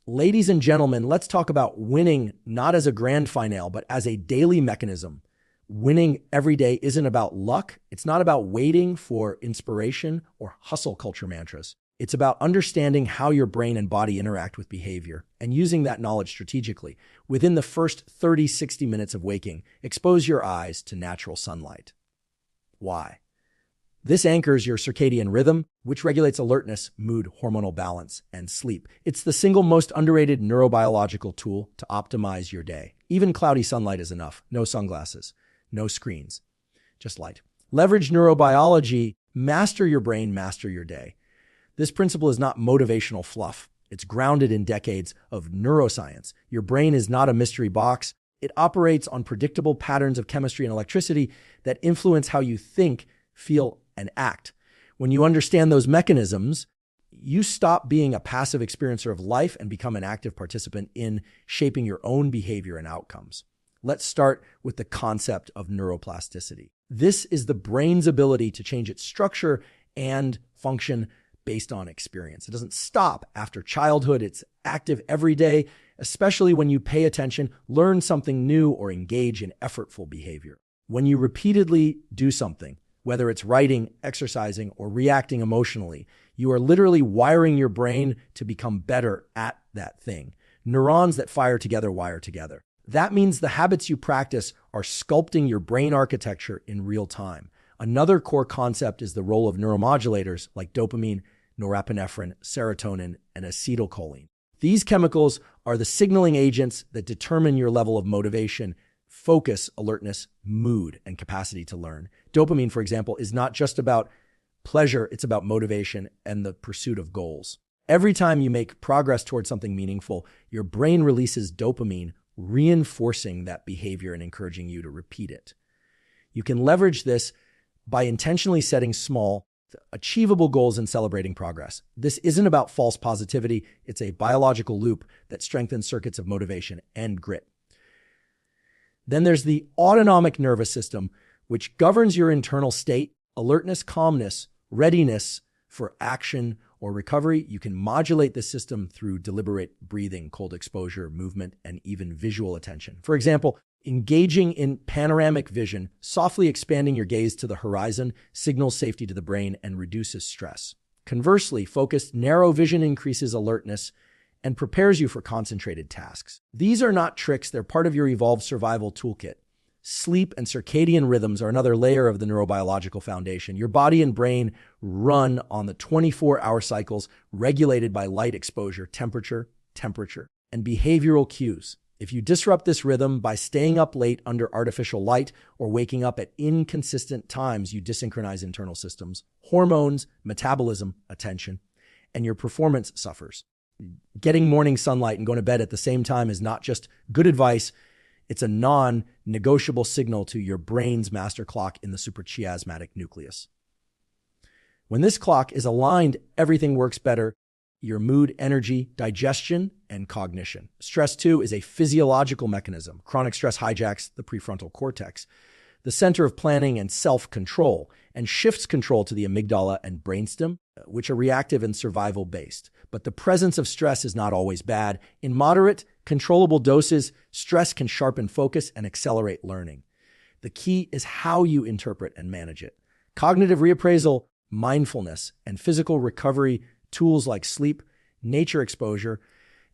Ladies and gentlemen, let's talk about winning not as a grand finale, but as a daily mechanism. Winning every day isn't about luck. It's not about waiting for inspiration or hustle culture mantras. It's about understanding how your brain and body interact with behavior and using that knowledge strategically. Within the first 30, 60 minutes of waking, expose your eyes to natural sunlight. Why? This anchors your circadian rhythm, which regulates alertness, mood, hormonal balance, and sleep. It's the single most underrated neurobiological tool to optimize your day. Even cloudy sunlight is enough. No sunglasses, no screens, just light. Leverage neurobiology, master your brain, master your day. This principle is not motivational fluff. It's grounded in decades of neuroscience. Your brain is not a mystery box. It operates on predictable patterns of chemistry and electricity that influence how you think, feel, and act. When you understand those mechanisms, you stop being a passive experiencer of life and become an active participant in shaping your own behavior and outcomes. Let's start with the concept of neuroplasticity. This is the brain's ability to change its structure and function based on experience. It doesn't stop after childhood. It's active every day, especially when you pay attention, learn something new, or engage in effortful behavior. When you repeatedly do something, whether it's writing, exercising, or reacting emotionally, you are literally wiring your brain to become better at that thing. Neurons that fire together wire together. That means the habits you practice are sculpting your brain architecture in real time. Another core concept is the role of neuromodulators like dopamine, norepinephrine, serotonin, and acetylcholine. These chemicals are the signaling agents that determine your level of motivation, focus, alertness, mood, and capacity to learn. Dopamine, for example, is not just about pleasure, it's about motivation and the pursuit of goals. Every time you make progress towards something meaningful, your brain releases dopamine, reinforcing that behavior and encouraging you to repeat it. You can leverage this by intentionally setting small, achievable goals and celebrating progress. This isn't about false positivity. It's a biological loop that strengthens circuits of motivation and grit. Then there's the autonomic nervous system, which governs your internal state, alertness, calmness, readiness for action or recovery. You can modulate the system through deliberate breathing, cold exposure, movement, and even visual attention. For example, engaging in panoramic vision, softly expanding your gaze to the horizon, signals safety to the brain and reduces stress. Conversely, focused narrow vision increases alertness and prepares you for concentrated tasks. These are not tricks, they're part of your evolved survival toolkit. Sleep and circadian rhythms are another layer of the neurobiological foundation. Your body and brain run on the 24-hour cycles regulated by light exposure, temperature, and behavioral cues. If you disrupt this rhythm by staying up late under artificial light or waking up at inconsistent times, you desynchronize internal systems, hormones, metabolism, attention, and your performance suffers. Getting morning sunlight and going to bed at the same time is not just good advice, it's a non-negotiable signal to your brain's master clock in the suprachiasmatic nucleus. When this clock is aligned, everything works better. Your mood, energy, digestion, and cognition. Stress, too, is a physiological mechanism. Chronic stress hijacks the prefrontal cortex, the center of planning and self-control, and shifts control to the amygdala and brainstem, which are reactive and survival-based. But the presence of stress is not always bad. In moderate, controllable doses, stress can sharpen focus and accelerate learning. The key is how you interpret and manage it. Cognitive reappraisal, mindfulness, and physical recovery tools like sleep, nature exposure,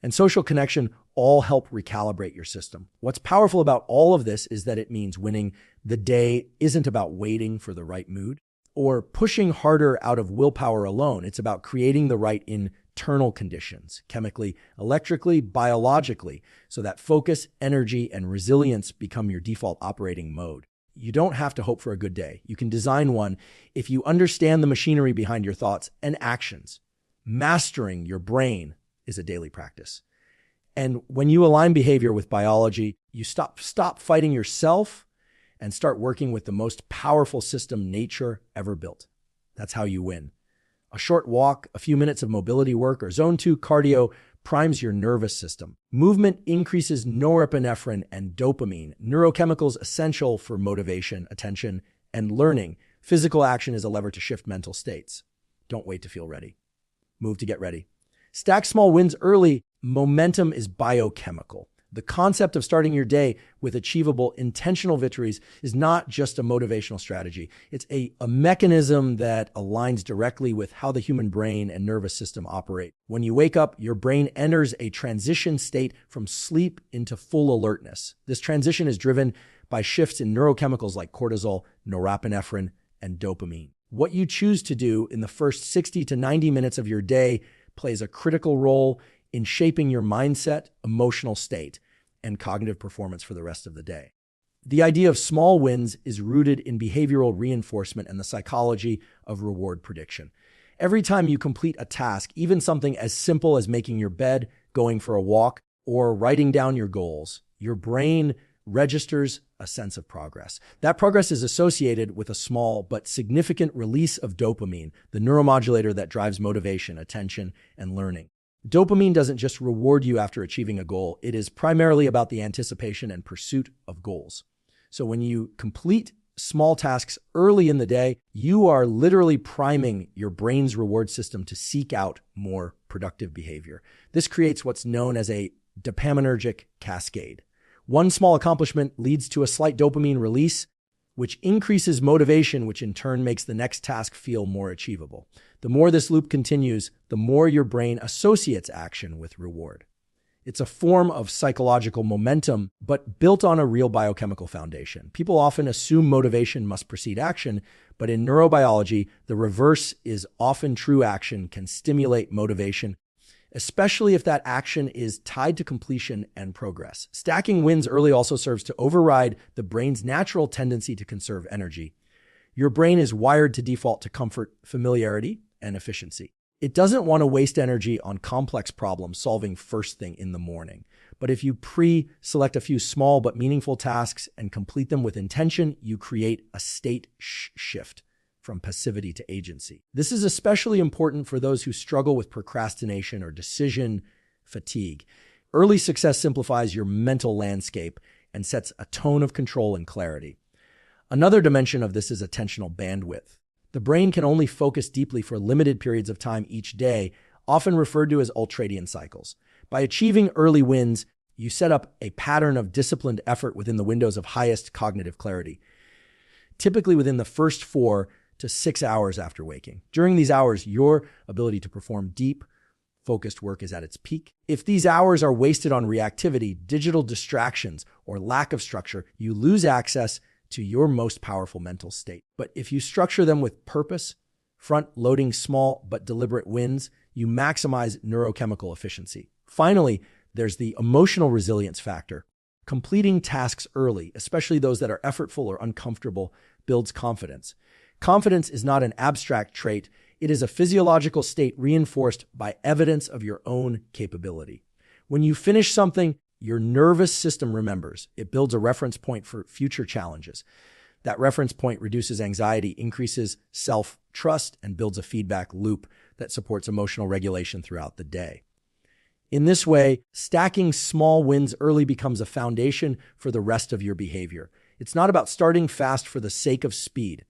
and social connection all help recalibrate your system. What's powerful about all of this is that it means winning the day isn't about waiting for the right mood or pushing harder out of willpower alone. It's about creating the right internal conditions, chemically, electrically, biologically, so that focus, energy, and resilience become your default operating mode. You don't have to hope for a good day. You can design one if you understand the machinery behind your thoughts and actions. Mastering your brain is a daily practice. And when you align behavior with biology, you stop fighting yourself and start working with the most powerful system nature ever built. That's how you win. A short walk, a few minutes of mobility work, or zone 2 cardio primes your nervous system. Movement increases norepinephrine and dopamine, neurochemicals essential for motivation, attention, and learning. Physical action is a lever to shift mental states. Don't wait to feel ready. Move to get ready. Stack small wins early. Momentum is biochemical. The concept of starting your day with achievable intentional victories is not just a motivational strategy. It's a mechanism that aligns directly with how the human brain and nervous system operate. When you wake up, your brain enters a transition state from sleep into full alertness. This transition is driven by shifts in neurochemicals like cortisol, norepinephrine, and dopamine. What you choose to do in the first 60 to 90 minutes of your day plays a critical role in shaping your mindset, emotional state, and cognitive performance for the rest of the day. The idea of small wins is rooted in behavioral reinforcement and the psychology of reward prediction. Every time you complete a task, even something as simple as making your bed, going for a walk, or writing down your goals, your brain registers a sense of progress. That progress is associated with a small but significant release of dopamine, the neuromodulator that drives motivation, attention, and learning. Dopamine doesn't just reward you after achieving a goal. It is primarily about the anticipation and pursuit of goals. So when you complete small tasks early in the day, you are literally priming your brain's reward system to seek out more productive behavior. This creates what's known as a dopaminergic cascade. One small accomplishment leads to a slight dopamine release, which increases motivation, which in turn makes the next task feel more achievable. The more this loop continues, the more your brain associates action with reward. It's a form of psychological momentum, but built on a real biochemical foundation. People often assume motivation must precede action, but in neurobiology, the reverse is often true. Action can stimulate motivation, especially if that action is tied to completion and progress. Stacking wins early also serves to override the brain's natural tendency to conserve energy. Your brain is wired to default to comfort, familiarity, and efficiency. It doesn't want to waste energy on complex problem solving first thing in the morning. But if you pre-select a few small but meaningful tasks and complete them with intention, you create a state shift from passivity to agency. This is especially important for those who struggle with procrastination or decision fatigue. Early success simplifies your mental landscape and sets a tone of control and clarity. Another dimension of this is attentional bandwidth. The brain can only focus deeply for limited periods of time each day, often referred to as ultradian cycles. By achieving early wins, you set up a pattern of disciplined effort within the windows of highest cognitive clarity, typically within the first 4 to 6 hours after waking. During these hours, your ability to perform deep, focused work is at its peak. If these hours are wasted on reactivity, digital distractions, or lack of structure, you lose access to your most powerful mental state. But if you structure them with purpose, front-loading small but deliberate wins, you maximize neurochemical efficiency. Finally, there's the emotional resilience factor. Completing tasks early, especially those that are effortful or uncomfortable, builds confidence. Confidence is not an abstract trait. It is a physiological state reinforced by evidence of your own capability. When you finish something, your nervous system remembers. It builds a reference point for future challenges. That reference point reduces anxiety, increases self-trust, and builds a feedback loop that supports emotional regulation throughout the day. In this way, stacking small wins early becomes a foundation for the rest of your behavior. It's not about starting fast for the sake of speed.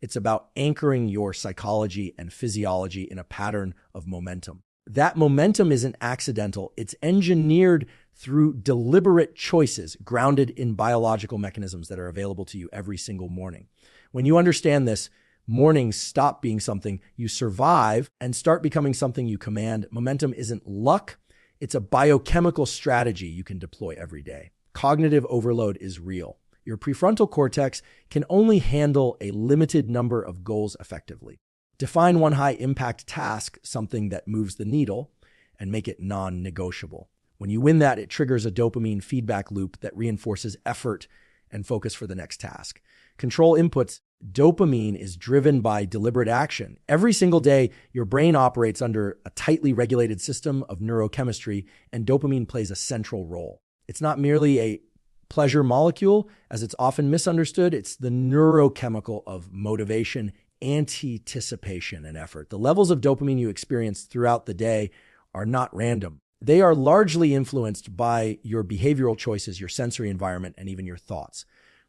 It's about anchoring your psychology and physiology in a pattern of momentum. That momentum isn't accidental. It's engineered through deliberate choices grounded in biological mechanisms that are available to you every single morning. When you understand this, mornings stop being something you survive and start becoming something you command. Momentum isn't luck. It's a biochemical strategy you can deploy every day. Cognitive overload is real. Your prefrontal cortex can only handle a limited number of goals effectively. Define one high-impact task, something that moves the needle, and make it non-negotiable. When you win that, it triggers a dopamine feedback loop that reinforces effort and focus for the next task. Control inputs. Dopamine is driven by deliberate action. Every single day, your brain operates under a tightly regulated system of neurochemistry, and dopamine plays a central role. It's not merely a pleasure molecule, as it's often misunderstood. It's the neurochemical of motivation, anticipation, and effort. The levels of dopamine you experience throughout the day are not random. They are largely influenced by your behavioral choices, your sensory environment, and even your thoughts.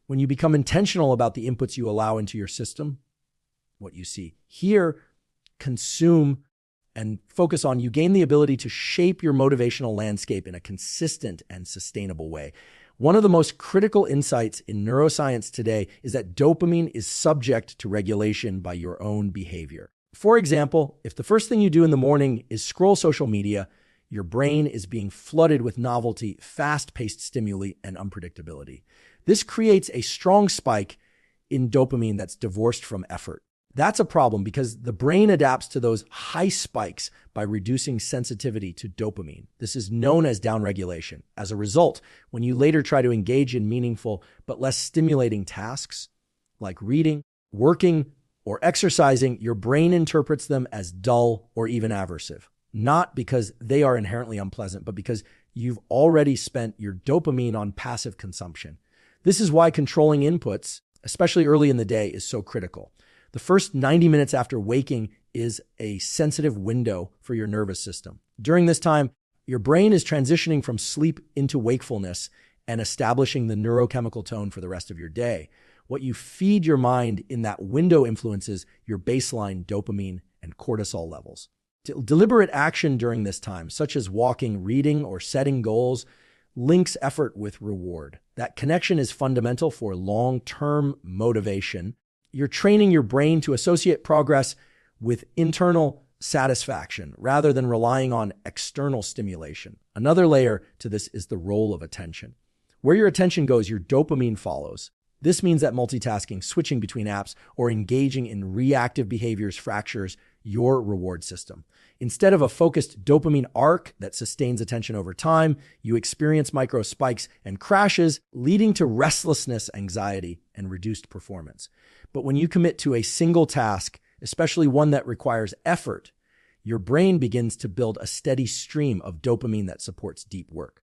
When you become intentional about the inputs you allow into your system, what you see, hear, consume, and focus on, you gain the ability to shape your motivational landscape in a consistent and sustainable way. One of the most critical insights in neuroscience today is that dopamine is subject to regulation by your own behavior. For example, if the first thing you do in the morning is scroll social media, your brain is being flooded with novelty, fast-paced stimuli, and unpredictability. This creates a strong spike in dopamine that's divorced from effort. That's a problem because the brain adapts to those high spikes by reducing sensitivity to dopamine. This is known as downregulation. As a result, when you later try to engage in meaningful but less stimulating tasks, like reading, working, or exercising, your brain interprets them as dull or even aversive. Not because they are inherently unpleasant, but because you've already spent your dopamine on passive consumption. This is why controlling inputs, especially early in the day, is so critical. The first 90 minutes after waking is a sensitive window for your nervous system. During this time, your brain is transitioning from sleep into wakefulness and establishing the neurochemical tone for the rest of your day. What you feed your mind in that window influences your baseline dopamine and cortisol levels. Deliberate action during this time, such as walking, reading, or setting goals, links effort with reward. That connection is fundamental for long-term motivation. You're training your brain to associate progress with internal satisfaction rather than relying on external stimulation. Another layer to this is the role of attention. Where your attention goes, your dopamine follows. This means that multitasking, switching between apps, or engaging in reactive behaviors fractures your reward system. Instead of a focused dopamine arc that sustains attention over time, you experience micro spikes and crashes, leading to restlessness, anxiety, and reduced performance. But when you commit to a single task, especially one that requires effort, your brain begins to build a steady stream of dopamine that supports deep work.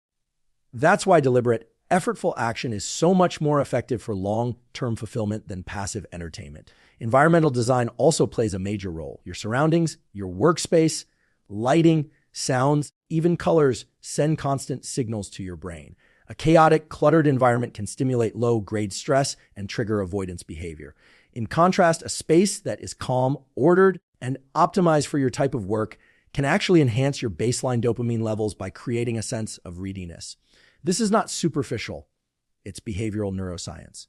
That's why deliberate, effortful action is so much more effective for long-term fulfillment than passive entertainment. Environmental design also plays a major role. Your surroundings, your workspace, lighting, sounds, even colors send constant signals to your brain. A chaotic, cluttered environment can stimulate low-grade stress and trigger avoidance behavior. In contrast, a space that is calm, ordered, and optimized for your type of work can actually enhance your baseline dopamine levels by creating a sense of readiness. This is not superficial, it's behavioral neuroscience.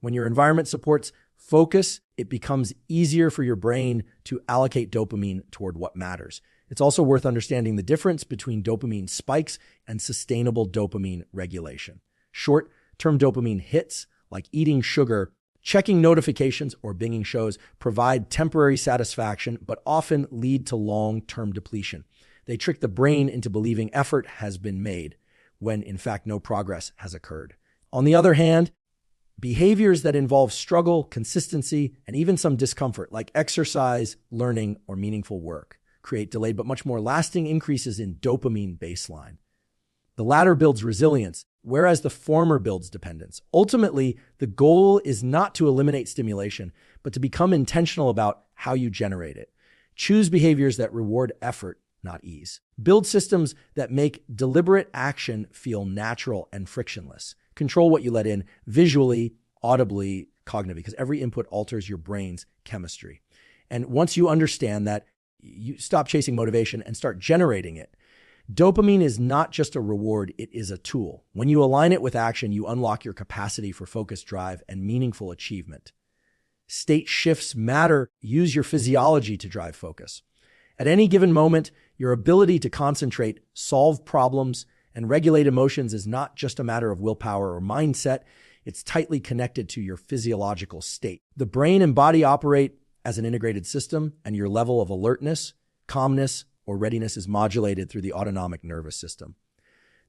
When your environment supports focus, it becomes easier for your brain to allocate dopamine toward what matters. It's also worth understanding the difference between dopamine spikes and sustainable dopamine regulation. Short-term dopamine hits, like eating sugar, checking notifications, or binging shows, provide temporary satisfaction, but often lead to long-term depletion. They trick the brain into believing effort has been made, when in fact no progress has occurred. On the other hand, behaviors that involve struggle, consistency, and even some discomfort, like exercise, learning, or meaningful work, create delayed but much more lasting increases in dopamine baseline. The latter builds resilience, whereas the former builds dependence. Ultimately, the goal is not to eliminate stimulation, but to become intentional about how you generate it. Choose behaviors that reward effort, not ease. Build systems that make deliberate action feel natural and frictionless. Control what you let in visually, audibly, cognitively, because every input alters your brain's chemistry. And once you understand that, you stop chasing motivation and start generating it. Dopamine is not just a reward, it is a tool. When you align it with action, you unlock your capacity for focus, drive, and meaningful achievement. State shifts matter. Use your physiology to drive focus. At any given moment, your ability to concentrate, solve problems, and regulate emotions is not just a matter of willpower or mindset. It's tightly connected to your physiological state. The brain and body operate as an integrated system, and your level of alertness, calmness, or readiness is modulated through the autonomic nervous system.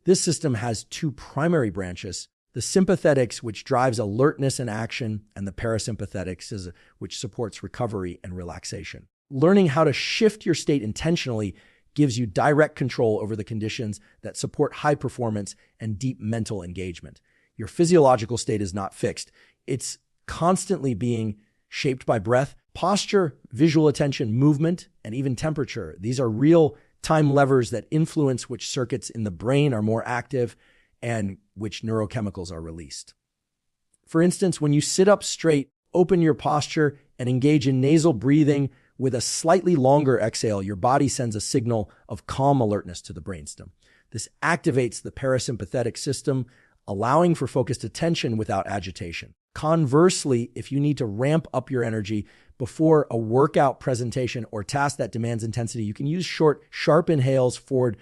This system has two primary branches: the sympathetics, which drives alertness and action, and the parasympathetics, which supports recovery and relaxation. Learning how to shift your state intentionally gives you direct control over the conditions that support high performance and deep mental engagement. Your physiological state is not fixed. It's constantly being shaped by breath, posture, visual attention, movement, and even temperature. These are real-time levers that influence which circuits in the brain are more active and which neurochemicals are released. For instance, when you sit up straight, open your posture, and engage in nasal breathing With a slightly longer exhale, your body sends a signal of calm alertness to the brainstem. This activates the parasympathetic system, allowing for focused attention without agitation. Conversely, if you need to ramp up your energy before a workout, presentation, or task that demands intensity, you can use short, sharp inhales, forward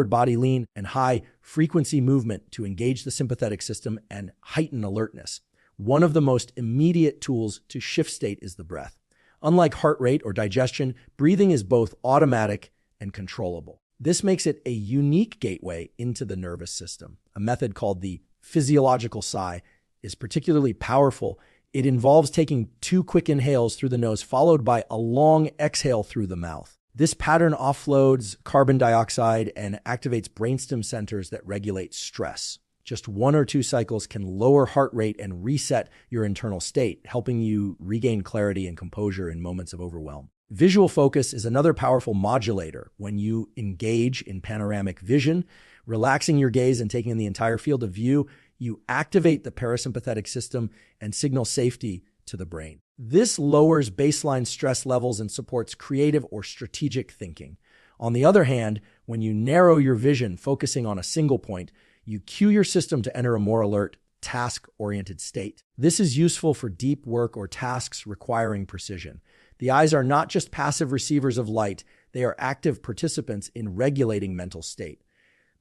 body lean, and high frequency movement to engage the sympathetic system and heighten alertness. One of the most immediate tools to shift state is the breath. Unlike heart rate or digestion, breathing is both automatic and controllable. This makes it a unique gateway into the nervous system. A method called the physiological sigh is particularly powerful. It involves taking 2 quick inhales through the nose, followed by a long exhale through the mouth. This pattern offloads carbon dioxide and activates brainstem centers that regulate stress. Just 1 or 2 cycles can lower heart rate and reset your internal state, helping you regain clarity and composure in moments of overwhelm. Visual focus is another powerful modulator. When you engage in panoramic vision, relaxing your gaze and taking in the entire field of view, you activate the parasympathetic system and signal safety to the brain. This lowers baseline stress levels and supports creative or strategic thinking. On the other hand, when you narrow your vision, focusing on a single point, you cue your system to enter a more alert, task-oriented state. This is useful for deep work or tasks requiring precision. The eyes are not just passive receivers of light, they are active participants in regulating mental state.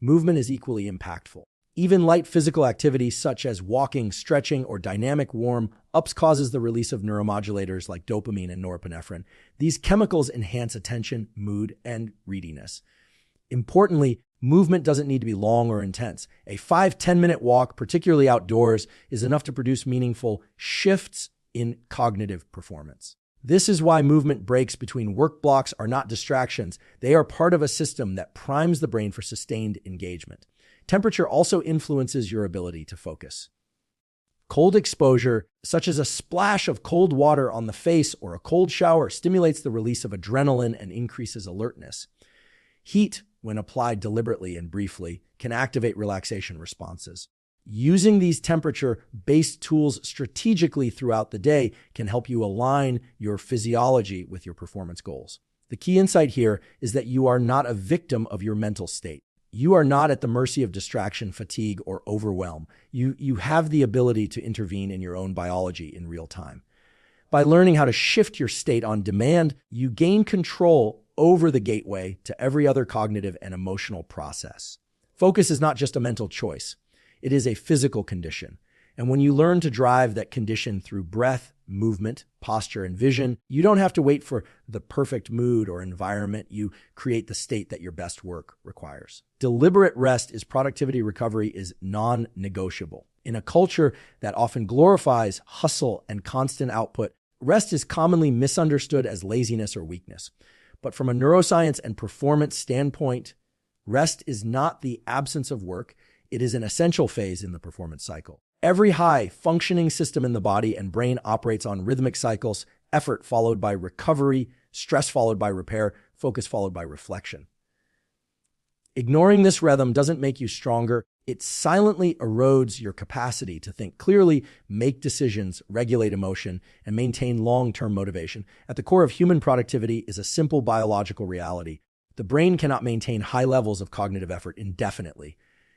Movement is equally impactful. Even light physical activity such as walking, stretching, or dynamic warm-ups causes the release of neuromodulators like dopamine and norepinephrine. These chemicals enhance attention, mood, and readiness. Importantly, movement doesn't need to be long or intense. A 5-10-minute walk, particularly outdoors, is enough to produce meaningful shifts in cognitive performance. This is why movement breaks between work blocks are not distractions. They are part of a system that primes the brain for sustained engagement. Temperature also influences your ability to focus. Cold exposure, such as a splash of cold water on the face or a cold shower, stimulates the release of adrenaline and increases alertness. Heat, when applied deliberately and briefly, can activate relaxation responses. Using these temperature-based tools strategically throughout the day can help you align your physiology with your performance goals. The key insight here is that you are not a victim of your mental state. You are not at the mercy of distraction, fatigue, or overwhelm. You have the ability to intervene in your own biology in real time. By learning how to shift your state on demand, you gain control over the gateway to every other cognitive and emotional process. Focus is not just a mental choice. It is a physical condition. And when you learn to drive that condition through breath, movement, posture, and vision, you don't have to wait for the perfect mood or environment. You create the state that your best work requires. Deliberate rest is productivity recovery is non-negotiable. In a culture that often glorifies hustle and constant output, rest is commonly misunderstood as laziness or weakness. But from a neuroscience and performance standpoint, rest is not the absence of work. It is an essential phase in the performance cycle. Every high-functioning system in the body and brain operates on rhythmic cycles: effort followed by recovery, stress followed by repair, focus followed by reflection. Ignoring this rhythm doesn't make you stronger. It silently erodes your capacity to think clearly, make decisions, regulate emotion, and maintain long-term motivation. At the core of human productivity is a simple biological reality. The brain cannot maintain high levels of cognitive effort indefinitely.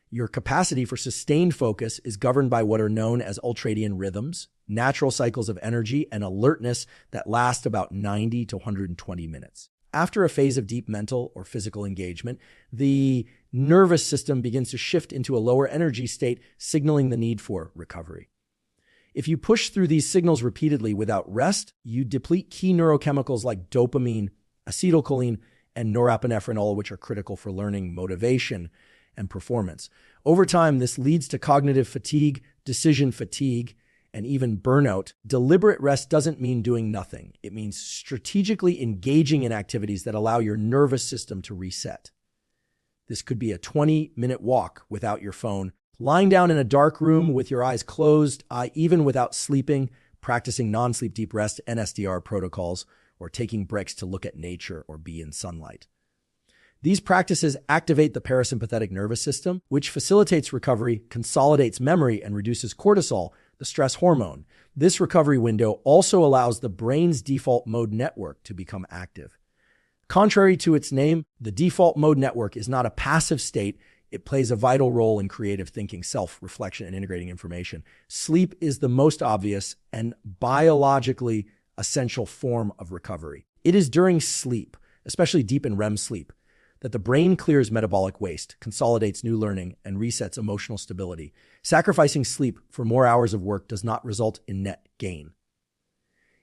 Your capacity for sustained focus is governed by what are known as ultradian rhythms, natural cycles of energy and alertness that last about 90 to 120 minutes. After a phase of deep mental or physical engagement, the nervous system begins to shift into a lower energy state, signaling the need for recovery. If you push through these signals repeatedly without rest, you deplete key neurochemicals like dopamine, acetylcholine, and norepinephrine, all of which are critical for learning, motivation, and performance. Over time, this leads to cognitive fatigue, decision fatigue, and even burnout. Deliberate rest doesn't mean doing nothing. It means strategically engaging in activities that allow your nervous system to reset. This could be a 20-minute walk without your phone, lying down in a dark room with your eyes closed, even without sleeping, practicing non-sleep deep rest NSDR protocols, or taking breaks to look at nature or be in sunlight. These practices activate the parasympathetic nervous system, which facilitates recovery, consolidates memory, and reduces cortisol, the stress hormone. This recovery window also allows the brain's default mode network to become active. Contrary to its name, the default mode network is not a passive state. It plays a vital role in creative thinking, self-reflection, and integrating information. Sleep is the most obvious and biologically essential form of recovery. It is during sleep, especially deep and REM sleep, that the brain clears metabolic waste, consolidates new learning, and resets emotional stability. Sacrificing sleep for more hours of work does not result in net gain.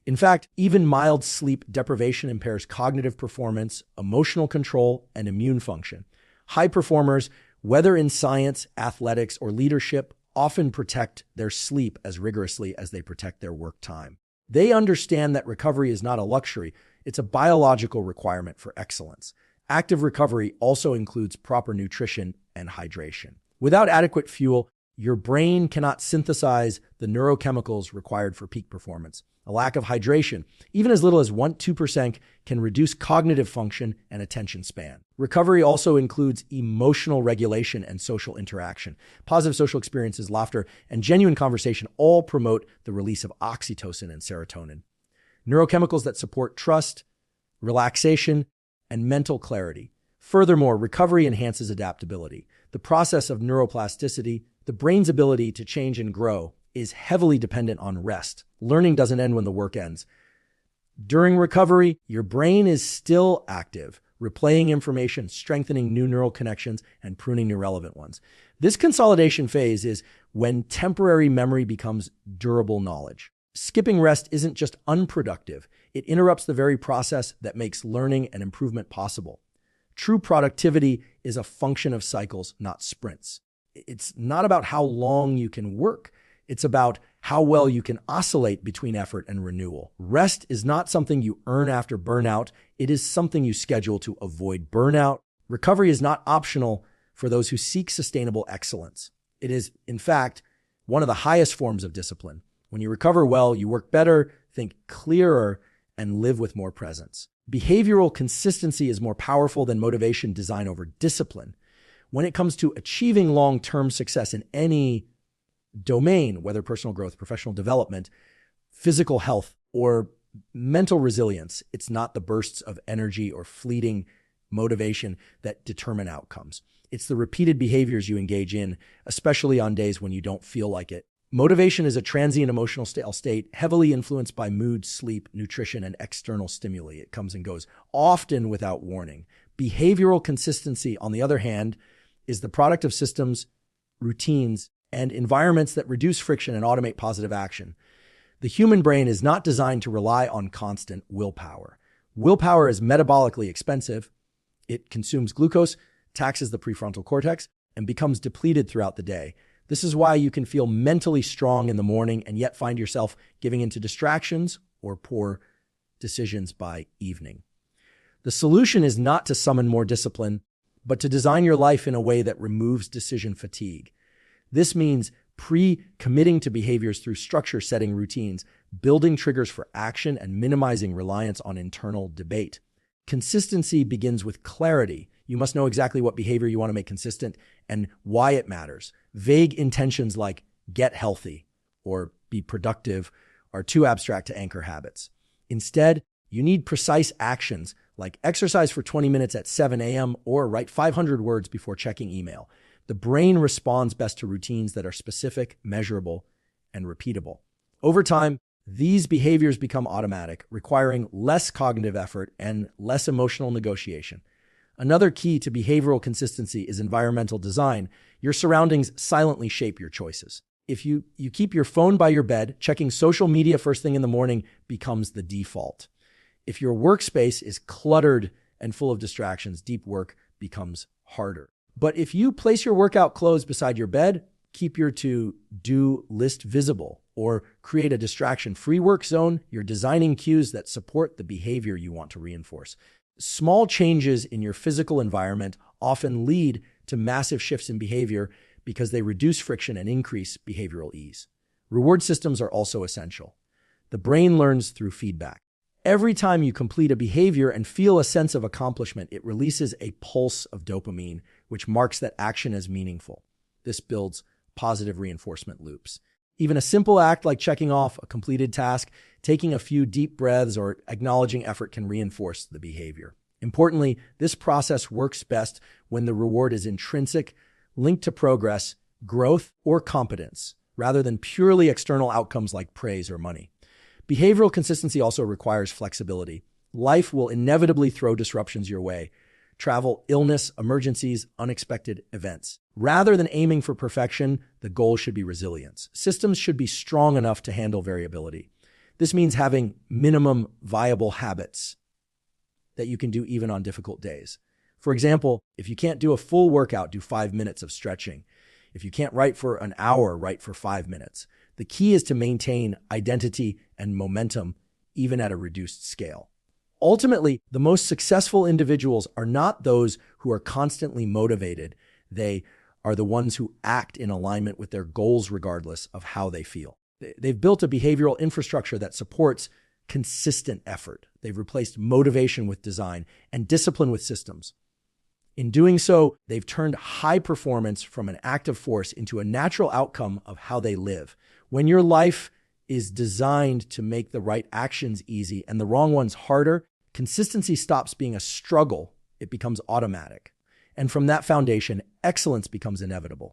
In fact, even mild sleep deprivation impairs cognitive performance, emotional control, and immune function. High performers, whether in science, athletics, or leadership, often protect their sleep as rigorously as they protect their work time. They understand that recovery is not a luxury, it's a biological requirement for excellence. Active recovery also includes proper nutrition and hydration. Without adequate fuel, your brain cannot synthesize the neurochemicals required for peak performance. A lack of hydration, even as little as 1–2%, can reduce cognitive function and attention span. Recovery also includes emotional regulation and social interaction. Positive social experiences, laughter, and genuine conversation all promote the release of oxytocin and serotonin, neurochemicals that support trust, relaxation, and mental clarity. Furthermore, recovery enhances adaptability. The process of neuroplasticity, the brain's ability to change and grow, is heavily dependent on rest. Learning doesn't end when the work ends. During recovery, your brain is still active, replaying information, strengthening new neural connections, and pruning irrelevant ones. This consolidation phase is when temporary memory becomes durable knowledge. Skipping rest isn't just unproductive, it interrupts the very process that makes learning and improvement possible. True productivity is a function of cycles, not sprints. It's not about how long you can work. It's about how well you can oscillate between effort and renewal. Rest is not something you earn after burnout. It is something you schedule to avoid burnout. Recovery is not optional for those who seek sustainable excellence. It is, in fact, one of the highest forms of discipline. When you recover well, you work better, think clearer, and live with more presence. Behavioral consistency is more powerful than motivation design over discipline. When it comes to achieving long-term success in any domain, whether personal growth, professional development, physical health, or mental resilience, it's not the bursts of energy or fleeting motivation that determine outcomes. It's the repeated behaviors you engage in, especially on days when you don't feel like it. Motivation is a transient emotional state heavily influenced by mood, sleep, nutrition, and external stimuli. It comes and goes, often without warning. Behavioral consistency, on the other hand, is the product of systems, routines, and environments that reduce friction and automate positive action. The human brain is not designed to rely on constant willpower. Willpower is metabolically expensive. It consumes glucose, taxes the prefrontal cortex, and becomes depleted throughout the day. This is why you can feel mentally strong in the morning and yet find yourself giving into distractions or poor decisions by evening. The solution is not to summon more discipline, but to design your life in a way that removes decision fatigue. This means pre-committing to behaviors through structure, setting routines, building triggers for action, and minimizing reliance on internal debate. Consistency begins with clarity. You must know exactly what behavior you want to make consistent and why it matters. Vague intentions like get healthy or be productive are too abstract to anchor habits. Instead, you need precise actions like exercise for 20 minutes at 7 a.m. or write 500 words before checking email. The brain responds best to routines that are specific, measurable, and repeatable. Over time, these behaviors become automatic, requiring less cognitive effort and less emotional negotiation. Another key to behavioral consistency is environmental design. Your surroundings silently shape your choices. If you keep your phone by your bed, checking social media first thing in the morning becomes the default. If your workspace is cluttered and full of distractions, deep work becomes harder. But if you place your workout clothes beside your bed, keep your to-do list visible, or create a distraction-free work zone, you're designing cues that support the behavior you want to reinforce. Small changes in your physical environment often lead to massive shifts in behavior because they reduce friction and increase behavioral ease. Reward systems are also essential. The brain learns through feedback. Every time you complete a behavior and feel a sense of accomplishment, it releases a pulse of dopamine, which marks that action as meaningful. This builds positive reinforcement loops. Even a simple act like checking off a completed task, taking a few deep breaths, or acknowledging effort can reinforce the behavior. Importantly, this process works best when the reward is intrinsic, linked to progress, growth, or competence, rather than purely external outcomes like praise or money. Behavioral consistency also requires flexibility. Life will inevitably throw disruptions your way: travel, illness, emergencies, unexpected events. Rather than aiming for perfection, the goal should be resilience. Systems should be strong enough to handle variability. This means having minimum viable habits that you can do even on difficult days. For example, if you can't do a full workout, do 5 minutes of stretching. If you can't write for an hour, write for 5 minutes. The key is to maintain identity and momentum even at a reduced scale. Ultimately, the most successful individuals are not those who are constantly motivated. They are the ones who act in alignment with their goals regardless of how they feel. They've built a behavioral infrastructure that supports consistent effort. They've replaced motivation with design and discipline with systems. In doing so, they've turned high performance from an active force into a natural outcome of how they live. When your life is designed to make the right actions easy and the wrong ones harder, consistency stops being a struggle. It becomes automatic. And from that foundation, excellence becomes inevitable.